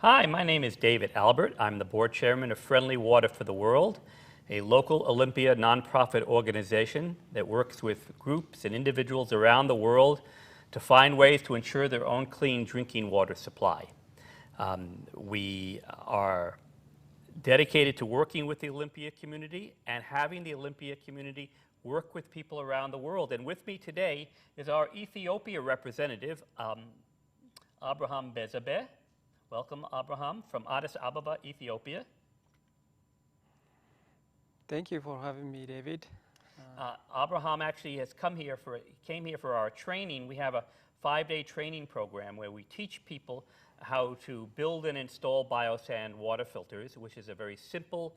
Hi, my name is David Albert. I'm the board chairman of Friendly Water for the World, a local Olympia nonprofit organization that works with groups and individuals around the world to find ways to ensure their own clean drinking water supply. We are dedicated to working with the Olympia community and having the Olympia community work with people around the world. And with me today is our Ethiopia representative, Abraham Bezabeh. Welcome, Abraham, from Addis Ababa, Ethiopia. Thank you for having me, David. Abraham actually came here for our training. We have a 5-day training program where we teach people how to build and install biosand water filters, which is a very simple,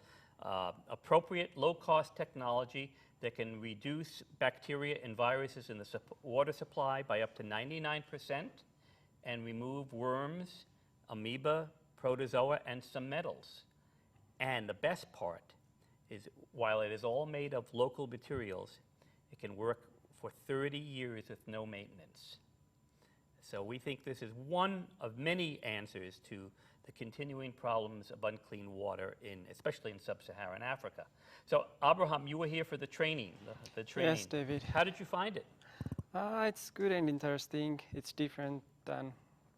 appropriate, low-cost technology that can reduce bacteria and viruses in the water supply by up to 99% and remove worms, amoeba, protozoa, and some metals. And the best part is, while it is all made of local materials, it can work for 30 years with no maintenance. So we think this is one of many answers to the continuing problems of unclean water, especially in sub-Saharan Africa. So Abraham, you were here for the training. Yes, David. How did you find it? It's good and interesting. It's different than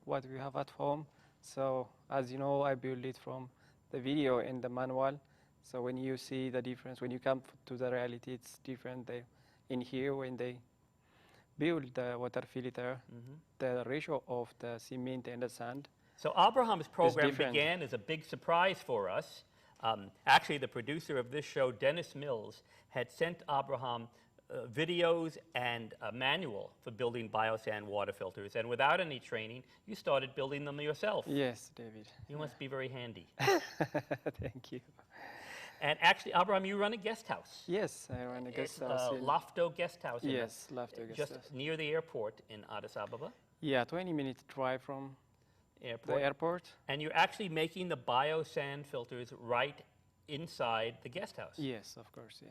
what we have at home. So as you know, I built it from the video and the manual. So when you see the difference, when you come to the reality, it's different. In here, when they build the water filter, the ratio of the cement and the sand. So Abraham's program began as a big surprise for us. Actually, the producer of this show, Dennis Mills, had sent Abraham videos and a manual for building biosand water filters. And without any training, you started building them yourself. Yes, David. You must be very handy. Thank you. And actually, Abraham, you run a guest house. Yes, I run a guest house. Lofto Guest House. Yes, Lofto Guest House. Just near the airport in Addis Ababa. Yeah, 20-minute drive from the airport. And you're actually making the biosand filters right inside the guest house. Yes, of course, yeah.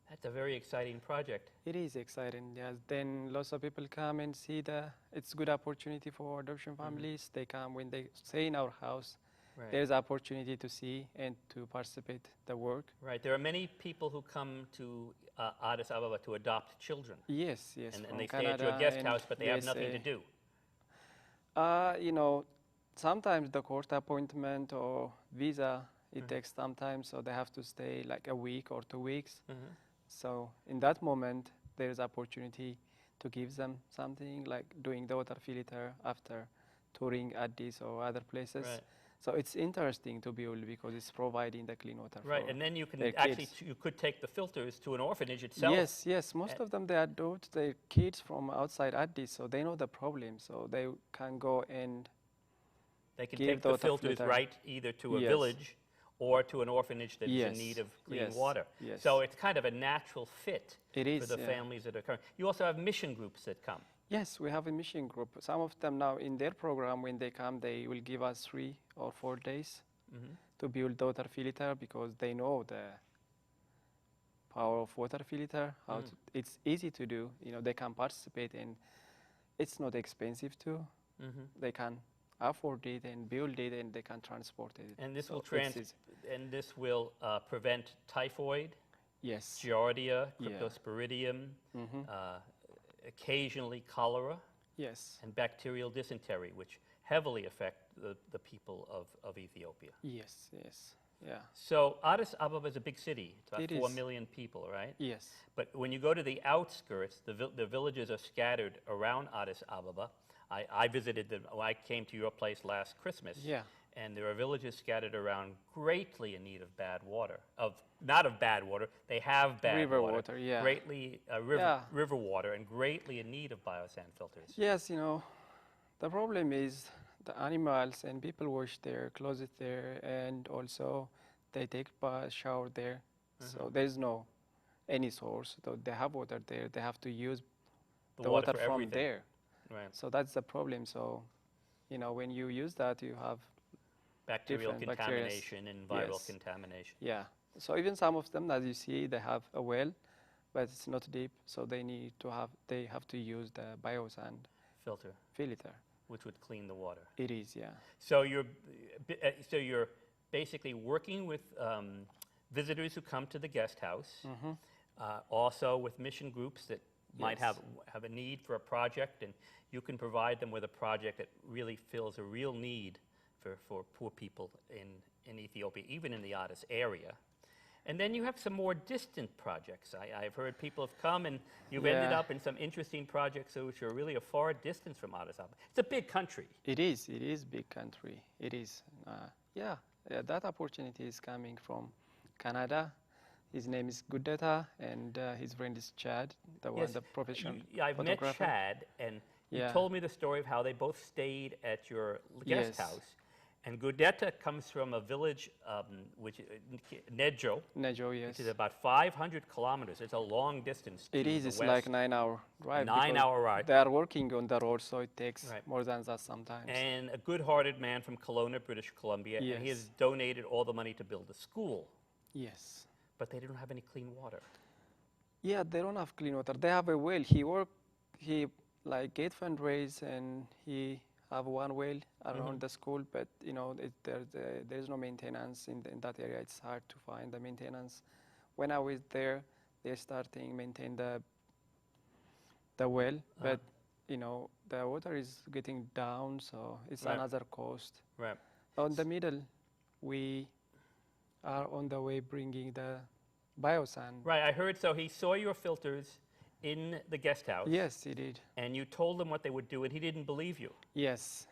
That's a very exciting project. It is exciting, yes. Then lots of people come and see it's a good opportunity for adoption families. They come when they stay in our house. Right. There's opportunity to see and to participate the work. Right. There are many people who come to Addis Ababa to adopt children. Yes, yes. And they stay at your guest house, but they have nothing to do. You know, sometimes the court appointment or visa, it takes some time, so they have to stay like a week or 2 weeks. So in that moment, there's opportunity to give them something like doing the water filter after touring Addis or other places. Right. So it's interesting to build because it's providing the clean water. Right, and then you can actually, you could take the filters to an orphanage itself. Yes, yes. Most of them, they adopt their kids from outside Addis, so they know the problem. So they can go and they can take the filters right either to a village or to an orphanage that is in need of clean water. Yes. So it's kind of a natural fit for the families that are coming. You also have mission groups that come. Yes, we have a mission group. Some of them now in their program, when they come, they will give us 3 or 4 days to build the water filter because they know the power of water filter. It's easy to do. You know, they can participate and it's not expensive too. They can afford it and build it and they can transport it. And this will prevent typhoid, giardia, cryptosporidium, occasionally cholera, and bacterial dysentery, which heavily affect the people of Ethiopia. Yes, yes, yeah. So Addis Ababa is a big city. It's about 4 million people, right? Yes. But when you go to the outskirts, the villages are scattered around Addis Ababa. I visited them. I came to your place last Christmas. Yeah. And there are villages scattered around greatly in need of bad water. Not of bad water, they have bad river water. Yeah. Greatly river water and greatly in need of biosand filters. Yes, you know, the problem is the animals and people wash their clothes there, and also they take a shower there. So there's no any source. So they have water there. They have to use the water from there. Right. So that's the problem. So, you know, when you use that, you have bacterial contamination and viral contamination. Yeah. So even some of them, as you see, they have a well, but it's not deep. So they have to use the biosand filter. which would clean the water. It is, yeah. So you're basically working with visitors who come to the guest house, also with mission groups that might Yes. have a need for a project, and you can provide them with a project that really fills a real need for poor people in Ethiopia, even in the Addis area. And then you have some more distant projects. I've heard people have come and you've ended Yeah. up in some interesting projects which are really a far distance from Addis Ababa. It's a big country. It is big country. It is. That opportunity is coming from Canada. His name is Gudeta, and his friend is Chad, the professional I've met photographer. Chad, and he Yeah. told me the story of how they both stayed at your guest Yes. house. And Gudeta comes from a village, which Nejo, Nejo, which yes. is about 500 kilometers. It's a long distance. It to is. the It's west. like 9-hour drive. because 9-hour ride. They are working on the road, so it takes Right. more than that sometimes. And a good-hearted man from Kelowna, British Columbia, and he has Yes. donated all the money to build a school, Yes. but they don't have any clean water. Yeah, they don't have clean water. They have a well. He like get fundraise, and he have one well around the school, but there's no maintenance in that area. It's hard to find the maintenance. When I was there, they're starting maintain the well, but the water is getting down, so it's Right. another cost. Right. On the middle, we are on the way bringing the biosand. Right, I heard so. He saw your filters in the guest house. Yes, he did. And you told him what they would do, and he didn't believe you. Yes.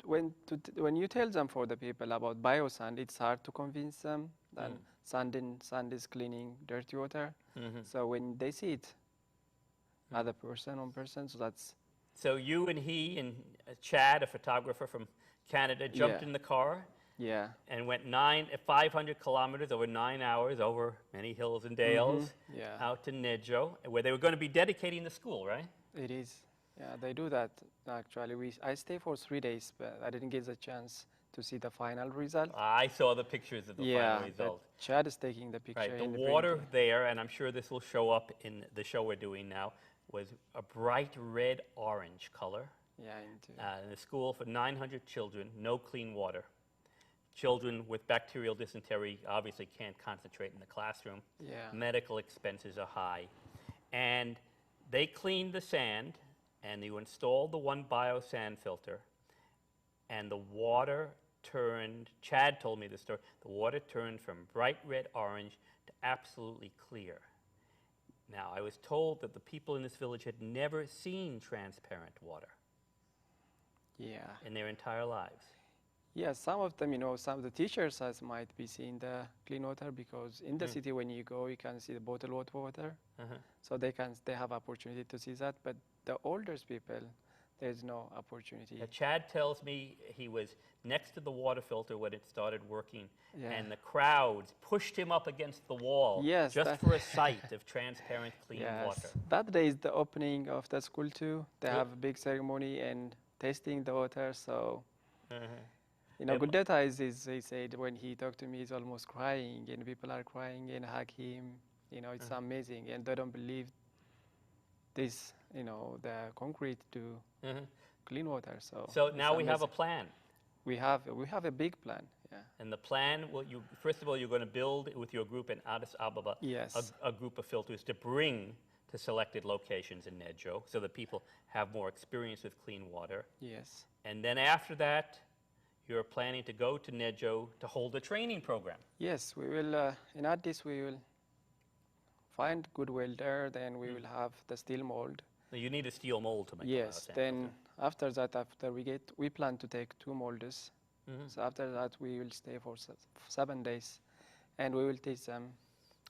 When you tell them for the people about biosand, it's hard to convince them that sand is cleaning dirty water. So when they see it, other person on person, so that's So you and he and Chad, a photographer from Canada, jumped Yeah. in the car yeah. and went 500 kilometers over 9 hours over many hills and dales Yeah. out to Nejo, where they were going to be dedicating the school, right? It is. Yeah, they do that actually. I stay for 3 days, but I didn't get the chance to see the final result. I saw the pictures of the Yeah, final but result. Chad is taking the picture. Right, the in the water printing. there, and I'm sure this will show up in the show we're doing now, was a bright red-orange color. Yeah, into In a school for 900 children, no clean water. Children with bacterial dysentery obviously can't concentrate in the classroom. yeah. Medical expenses are high. And they cleaned the sand, and you installed the one biosand filter, and the water turned, Chad told me the story, the water turned from bright red-orange to absolutely clear. Now, I was told that the people in this village had never seen transparent water Yeah. in their entire lives. Yeah, some of them, some of the teachers might be seeing the clean water because in the city when you go, you can see the bottled water. So they have opportunity to see that. But the older people, there's no opportunity. Chad tells me he was next to the water filter when it started working, Yeah. and the crowds pushed him up against the wall Yes, just that- for a sight of transparent, clean Yes. water. That day is the opening of the school too. They Yep. have a big ceremony and tasting the water. So, Yep. Gudeta he said when he talked to me, he's almost crying, and people are crying and hug him. It's amazing, and they don't believe this. The concrete to clean water. So. So it's now we have a amazing. plan. We have a big plan. Yeah. And the plan, first of all, you're going to build with your group in Addis Ababa Yes. a group of filters to bring to selected locations in Nejo so that people have more experience with clean water. Yes. And then after that, you're planning to go to Nejo to hold a training program. Yes, we will. In Addis, we will find good welder. Then we will have the steel mold. Now, you need a steel mold to make a Yes. biosand Then filter. after that, we plan to take 2 molds. So after that, we will stay for 7 days, and we will teach them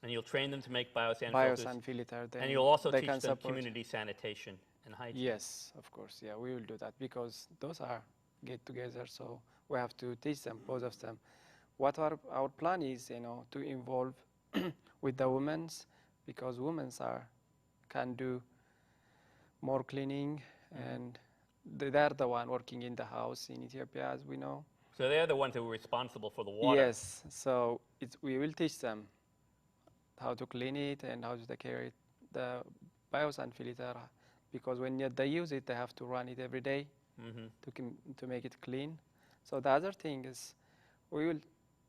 And you'll train them to make biosand filters. biosand filter. Then And you'll also they teach can them support. community sanitation and hygiene. Yes, of course. Yeah, we will do that because those are get together. So we have to teach them, both of them. What our plan is, to involve with the women's, because women's can do more cleaning, and they're the one working in the house in Ethiopia, as we know. So they're the ones who are responsible for the water. Yes, so we will teach them how to clean it and how to take care of it. The biosand filter, because when they use it, they have to run it every day to make it clean. So the other thing is we will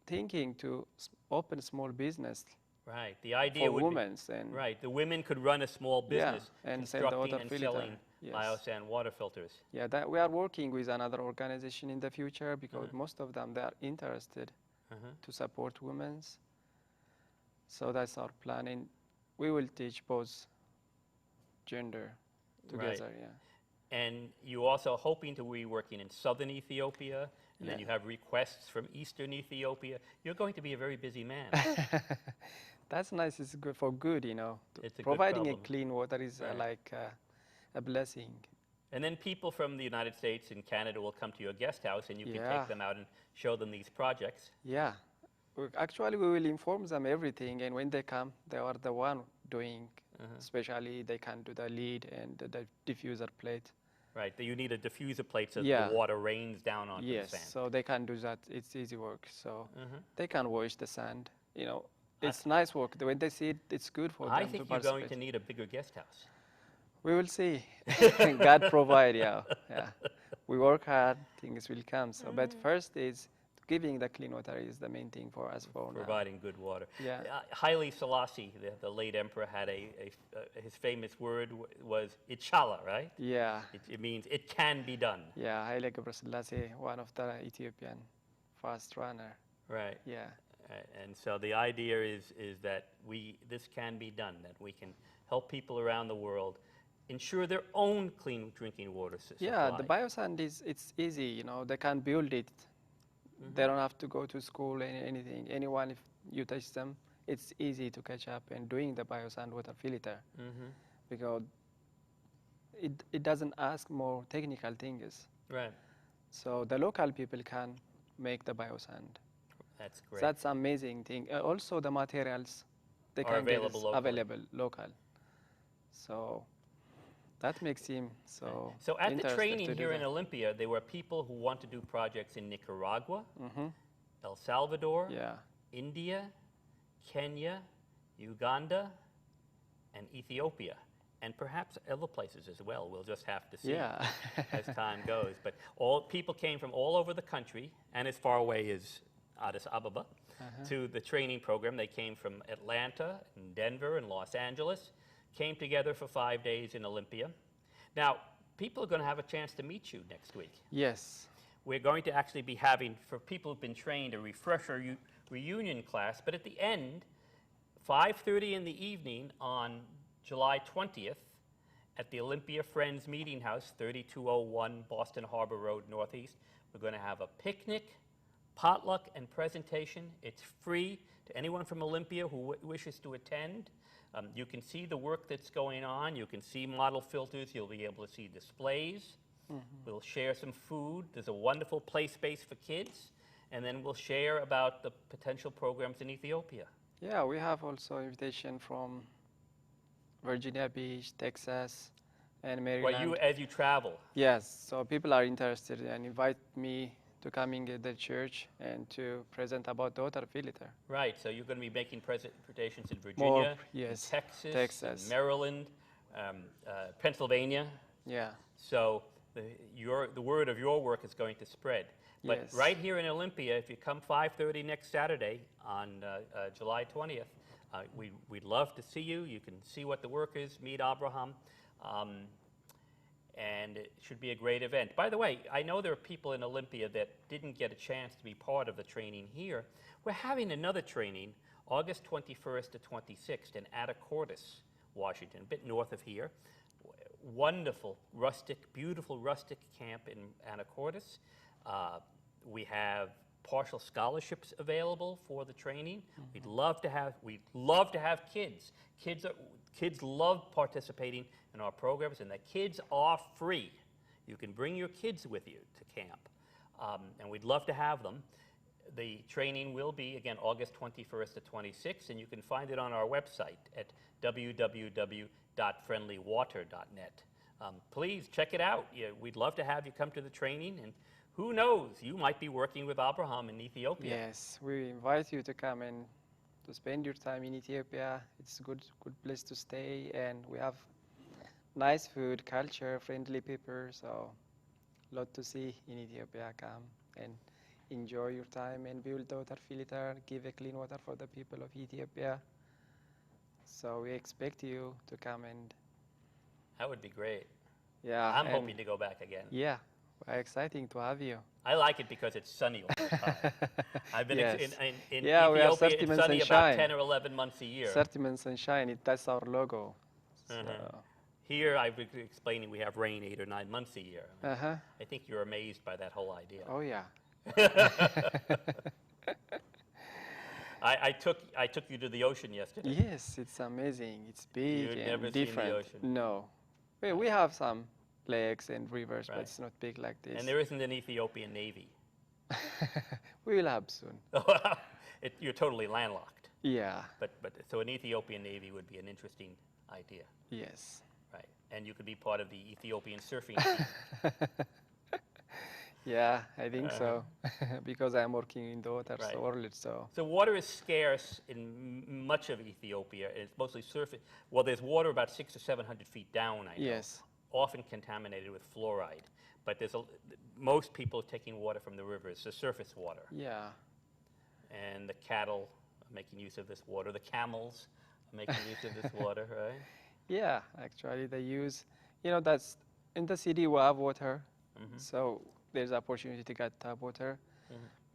thinking to open small business Right. The idea for would women. be, And right, the women could run a small business and sell the constructing water and filter. selling Yes. biosand water filters. Yeah, that we are working with another organization in the future because most of them, they are interested to support women. So that's our plan. And we will teach both gender together, Right. And you also hoping to be working in southern Ethiopia, and then you have requests from eastern Ethiopia. You're going to be a very busy man. That's nice. It's good for good, you know. It's a good Providing problem. clean water is like a blessing. And then people from the United States and Canada will come to your guest house, and you can take them out and show them these projects. Yeah. Actually, we will inform them everything, and when they come, they are the one doing. Especially, they can do the lid and the diffuser plate. Right. You need a diffuser plate so the water rains down onto the sand. Yes, so they can do that. It's easy work. So they can wash the sand. You know, it's nice work. When they see it, it's good for them to I think participate. you're going to need a bigger guest house. We will see. God provide, yeah. We work hard, things will come. So, but first is giving the clean water is the main thing for us for providing good water. Yeah. Haile Selassie, the late emperor, had his famous word was "Inshallah," right? Yeah. It means it can be done. Yeah, Haile Selassie, one of the Ethiopian fast runner. Right. Yeah. And so the idea is that this can be done, that we can help people around the world ensure their own clean drinking water supply. Yeah, the biosand it's easy, you know, they can build it. They don't have to go to school or anything. Anyone, if you touch them, it's easy to catch up and doing the biosand water filter because it doesn't ask more technical things. Right. So the local people can make the biosand. That's great. That's amazing thing. Also the materials they are can available get available local. So that makes him so. So at the training here in Olympia, there were people who want to do projects in Nicaragua, El Salvador, India, Kenya, Uganda, and Ethiopia, and perhaps other places as well. We'll just have to see as time goes. But people came from all over the country and as far away as Addis Ababa to the training program. They came from Atlanta and Denver and Los Angeles, came together for 5 days in Olympia. Now, people are going to have a chance to meet you next week. Yes. We're going to actually be having, for people who've been trained, a refresher reunion class. But at the end, 5:30 in the evening on July 20th at the Olympia Friends Meeting House, 3201 Boston Harbor Road Northeast, we're going to have a picnic, potluck, and presentation. It's free to anyone from Olympia who wishes to attend. You can see the work that's going on. You can see model filters. You'll be able to see displays. We'll share some food. There's a wonderful play space for kids. And then we'll share about the potential programs in Ethiopia. Yeah, we have also invitation from Virginia Beach, Texas, and Maryland. Well, as you travel. Yes, so people are interested and invite me to coming at the church and to present about the water filter. Right, so you're going to be making presentations in Virginia, in Texas, in Maryland, Pennsylvania. Yeah. So the word of your work is going to spread. But right here in Olympia, if you come 5:30 next Saturday on July 20th, we'd love to see you. You can see what the work is, meet Abraham. And it should be a great event. By the way, I know there are people in Olympia that didn't get a chance to be part of the training here. We're having another training August 21st to 26th in Anacortes, Washington, a bit north of here. Wonderful, beautiful rustic camp in Anacortes. We have partial scholarships available for the training. We'd love to have kids. Kids love participating in our programs, and the kids are free. You can bring your kids with you to camp, and we'd love to have them. The training will be, again, August 21st to 26th, and you can find it on our website at www.friendlywater.net. Please check it out. We'd love to have you come to the training, and who knows, you might be working with Abraham in Ethiopia. Yes, we invite you to come and to spend your time in Ethiopia. It's a good place to stay, and we nice food, culture, friendly people. So, lot to see in Ethiopia. Come and enjoy your time and build water filter, give a clean water for the people of Ethiopia. So we expect you to come and That would be great. yeah. I'm and hoping to go back again. yeah, we're exciting to have you. I like it because it's sunny all the time. I've been Yes. in Yeah, we are Ethiopia, 30 it's months sunny about sunshine. 10 or 11 months a year. 30 months sunshine, that's our logo. Here, I've been explaining we have rain 8 or 9 months a year. Uh-huh. I think you're amazed by that whole idea. Oh, yeah. I took you to the ocean yesterday. Yes, it's amazing. It's big You'd and never seen the different. ocean. No. We have some lakes and rivers, Right. but it's not big like this. And there isn't an Ethiopian Navy. We will have soon. You're totally landlocked. Yeah. But so an Ethiopian Navy would be an interesting idea. Yes. Right. And you could be part of the Ethiopian surfing team. Yeah, I think so. Because I'm working in the water Right. world, so. So water is scarce in much of Ethiopia. It's mostly surface. Well, there's water about 600 or 700 feet down, I know. Yes. Often contaminated with fluoride. But most people are taking water from the rivers, the surface water. Yeah. And the cattle are making use of this water. The camels are making use of this water, right? Yeah, actually they use, that's in the city we have water, so there's opportunity to get tap water.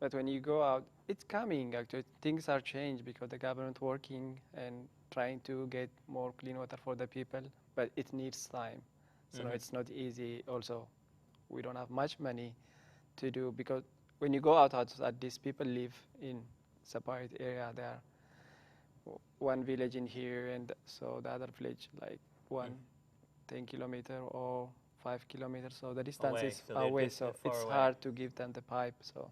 But when you go out, it's coming actually. Things are changed because the government working and trying to get more clean water for the people, but it needs time. So it's not easy. Also, we don't have much money to do because when you go outside, these people live in separate area. There, one village in here, and so the other village like 10 kilometer or 5 kilometers. So the distance Away. is So they're away. just So far it's away. hard to give them the pipe. So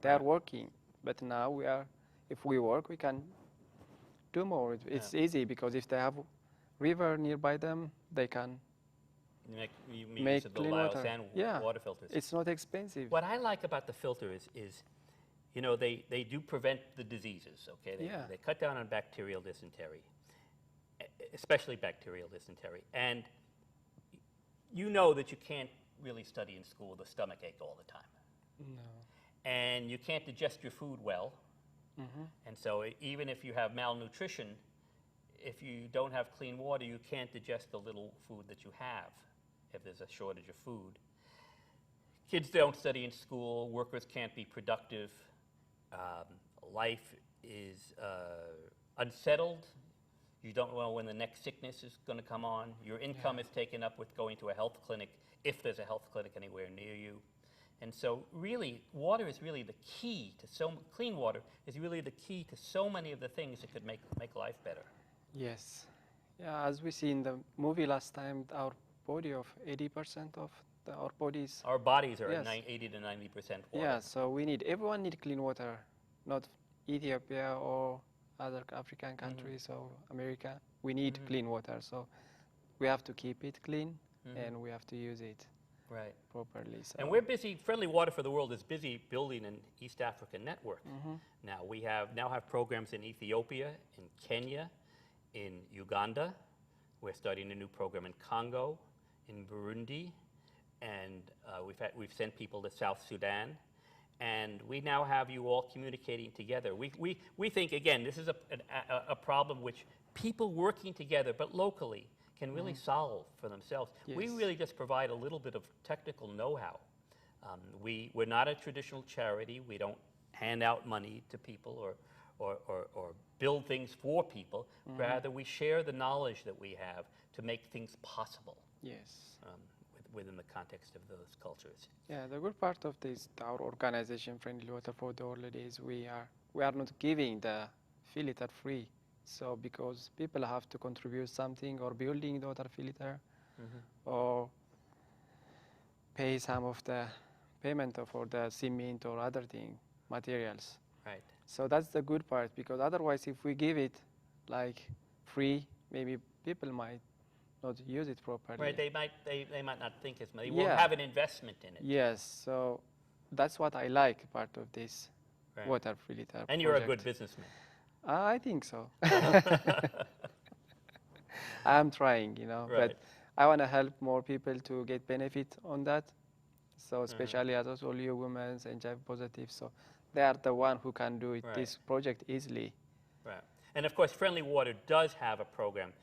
they are working, but now if we work, we can do more. It's easy because if they have river nearby them, they can You make use of the clean water. biosand Yeah, water filters. it's not expensive. What I like about the filter is they do prevent the diseases, okay? They cut down on bacterial dysentery, especially bacterial dysentery. And you know that you can't really study in school with a stomach ache all the time. No. And you can't digest your food well. And so even if you have malnutrition, if you don't have clean water, you can't digest the little food that you have if there's a shortage of food. Kids don't study in school, workers can't be productive, life is unsettled, you don't know when the next sickness is going to come on, your income is taken up with going to a health clinic, if there's a health clinic anywhere near you. And so really, water is really the key to clean water is really the key to so many of the things that could make life better. Yes. Yeah, as we see in the movie last time, our body of 80% of our bodies. Our bodies are Yes. 80 to 90% water. Yeah, so everyone need clean water, not Ethiopia or other African countries or America. We need clean water, so we have to keep it clean and we have to use it Right. properly. So. And we're busy, Friendly Water for the World is busy building an East African network. Now we have programs in Ethiopia, in Kenya, in Uganda. We're starting a new program in Congo, in Burundi, and we've sent people to South Sudan. And we now have you all communicating together. We think, again, this is a problem which people working together, but locally, can really solve for themselves. Yes. We really just provide a little bit of technical know-how. We're not a traditional charity. We don't hand out money to people or build things for people. Rather, we share the knowledge that we have to make things possible. Yes. Within the context of those cultures. Yeah, the good part of this, our organization, Friendly Water for the World, is we are not giving the filter free. So because people have to contribute something or building the water filter or pay some of the payment for the cement or other materials. Right. So that's the good part because otherwise if we give it like free, maybe people might not use it properly. Right, they might not think as much. They won't have an investment in it. Yes, so that's what I like part of this water filter And you're a project. good businessman. I think so. I'm trying, Right. but I want to help more people to get benefit on that. So especially as I told you, women and HIV positive. So they are the one who can do it, this project easily. Right. And of course, Friendly Water does have a program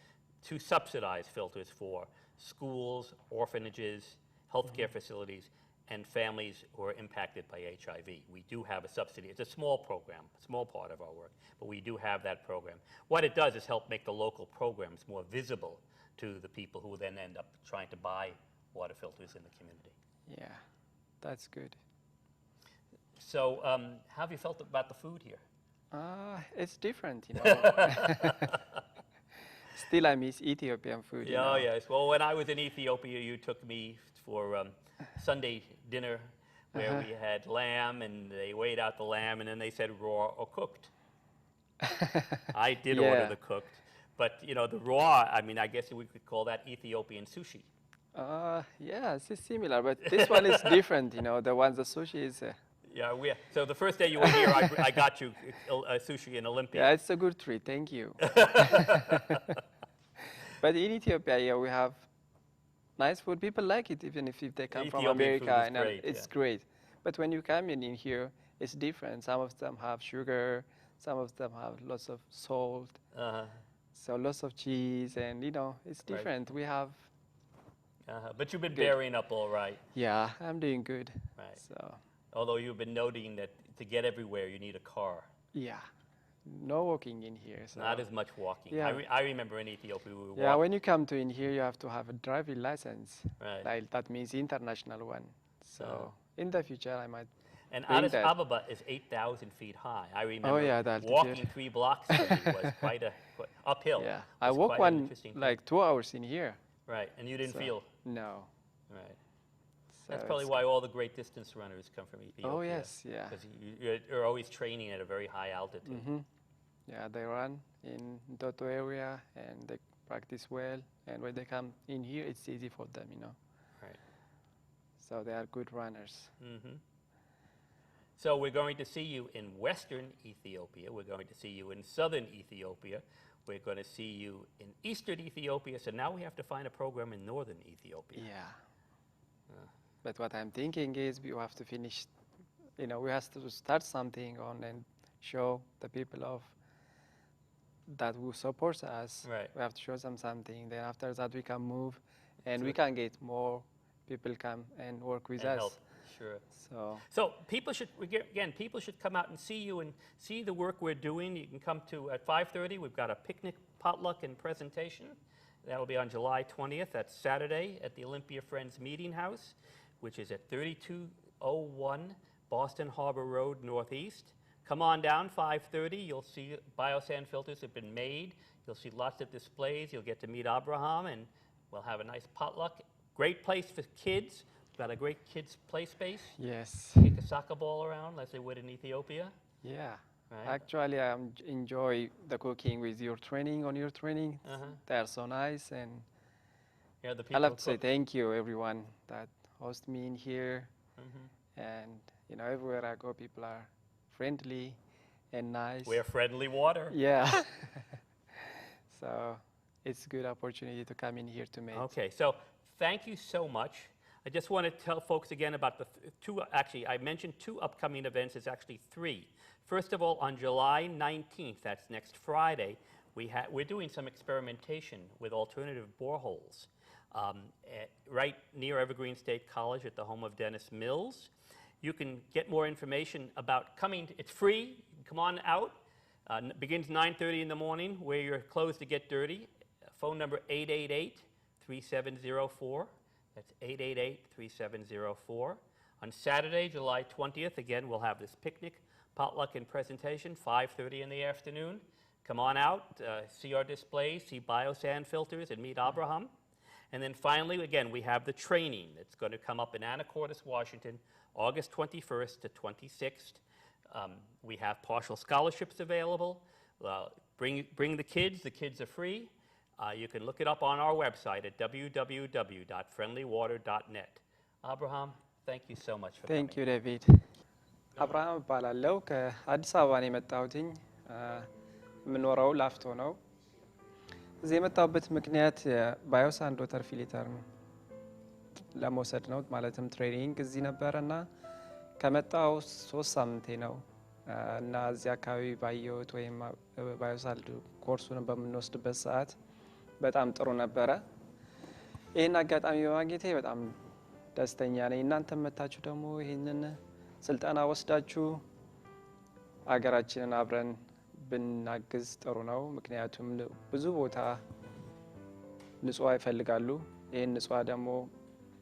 to subsidize filters for schools, orphanages, healthcare facilities, and families who are impacted by HIV. We do have a subsidy. It's a small program, a small part of our work, but we do have that program. What it does is help make the local programs more visible to the people who then end up trying to buy water filters in the community. Yeah, that's good. So how have you felt about the food here? It's different, you know. Still, I miss Ethiopian food. Yeah, oh, yes. Well, when I was in Ethiopia, you took me for Sunday dinner where we had lamb, and they weighed out the lamb, and then they said raw or cooked. I did order the cooked, but you know, the raw, I mean, I guess we could call that Ethiopian sushi. Yeah, it's similar, but this one is different, you know. The sushi is... Yeah, so the first day you were here, I got you sushi in Olympia. Yeah, it's a good treat. Thank you. But in Ethiopia, yeah, we have nice food. People like it, even if they come from America. And it's great. But when you come in here, it's different. Some of them have sugar. Some of them have lots of salt. So lots of cheese, and you know, it's different. We have. But you've been bearing up all right. Yeah, I'm doing good. Right. So. Although you've been noting that to get everywhere, you need a car. Yeah. No walking in here. So. Not as much walking. Yeah. I remember in Ethiopia, we were Yeah, when you come to in here, you have to have a driving license. Right. Like, that means international one. So in the future, I might. And Addis Ababa is 8,000 feet high. I remember walking 3 blocks was quite uphill. Yeah, I walked like 2 hours in here. Right, and you didn't feel? No. Right. That's probably why all the great distance runners come from Ethiopia. Oh, yes, yeah. Because you're always training at a very high altitude. Yeah, they run in Doto area and they practice well. And when they come in here, it's easy for them, you know. Right. So they are good runners. So we're going to see you in western Ethiopia. We're going to see you in southern Ethiopia. We're going to see you in eastern Ethiopia. So now we have to find a program in northern Ethiopia. Yeah. But what I'm thinking is we have to finish, you know, we have to start something on and show the people of that who supports us. Right. We have to show them something. Then after that we can move and we can get more people come and work with us. Help. Sure. So people should, again, people should come out and see you and see the work we're doing. You can come to at 5:30. We've got a picnic, potluck, and presentation. That will be on July 20th. That's Saturday at the Olympia Friends Meeting House, which is at 3201 Boston Harbor Road Northeast. Come on down, 5:30. You'll see biosand filters have been made. You'll see lots of displays. You'll get to meet Abraham, and we'll have a nice potluck. Great place for kids. We've got a great kids play space. yes. Kick a soccer ball around, as they would in Ethiopia. Yeah. Right. Actually, I enjoy the cooking with your training. They are so nice, and Yeah, the I people love to say cook. thank you everyone that host me in here. And you know, everywhere I go, people are friendly and nice. We're Friendly Water. Yeah. So it's a good opportunity to come in here to meet. Okay, so thank you so much. I just want to tell folks again about the actually, I mentioned 2 upcoming events. It's actually 3. First of all, on July 19th, that's next Friday, we're doing some experimentation with alternative boreholes right near Evergreen State College at the home of Dennis Mills. You can get more information about coming. It's free. You can come on out. Begins 9:30 in the morning. Wear your clothes to get dirty. Phone number 888-3704. That's 888-3704. On Saturday, July 20th, again, we'll have this picnic, potluck, and presentation, 5:30 in the afternoon. Come on out, see our displays, see biosand filters, and meet Abraham. And then finally, again, we have the training that's going to come up in Anacortes, Washington, August 21st to 26th. We have partial scholarships available. Bring the kids. The kids are free. You can look it up on our website at www.friendlywater.net. Abraham, thank you so much for coming. Thank you, David. አብርሃም እባላለሁ ከአዲስ አበባ ነው የመጣሁትኝ የምኖረው ላፍቶ ነው እዚህ የመጣሁበት ምክንያት ባዮሳንድ ወተር ፊልተር ነው ለመውሰድ ነው። ማለትም ትሬኒንግ እዚህ ነበርና ከመጣው 3 ሳምንቴ ነው እና እዚህ አካባቢ ባየሁት ወይም ባዮሳንድ ኮርሱን በምንወስድበት ሰዓት በጣም ጥሩ ነበረ። ይሄን አጋጣሚ በማግኘቴ በጣም ደስተኛ ነኝ። እናንተ መታችሁ ደግሞ ይሄንን ስልጠና ወስዳችሁ አገራችንን አብረን ብናግዝ ጥሩ ነው። ምክንያቱም ብዙ ቦታ ንጹህ ይፈልጋሉ። ይሄን ንጹህ ደግሞ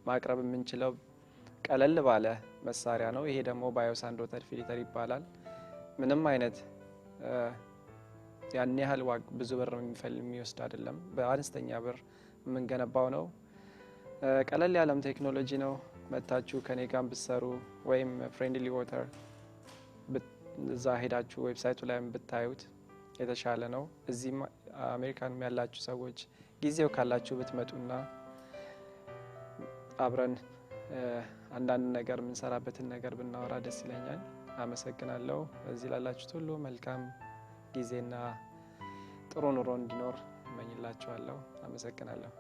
ማቅረብ የምንችለው ቀለል ባለ መሳሪያ ነው። ይሄ ደግሞ ባዮሳንድ ወተር ፊልተር ይባላል። ምንም አይነት ያን ያህል ብዙ ብር የሚወስድ አይደለም። በአነስተኛ ብር የምንገነባው ነው። ቀለል ያለም ቴክኖሎጂ ነው። መታችሁ ከኔ ጋር ብትሰሩ ወይም ፍሬንድሊ ዋተር እዛ ሄዳችሁ ዌብሳይቱ ላይ ብታዩት የተሻለ ነው። እዚህ አሜሪካንም ያላችሁ ሰዎች ጊዜው ካላችሁ ብትመጡና አብረን አንዳንድ ነገር የምንሰራበትን ነገር ብናወራ ደስ ይለኛል። አመሰግናለሁ። እዚህ ላላችሁት ሁሉ መልካም ጊዜና ጥሩ ኑሮ እንዲኖር እመኝላችኋለሁ። አመሰግናለሁ።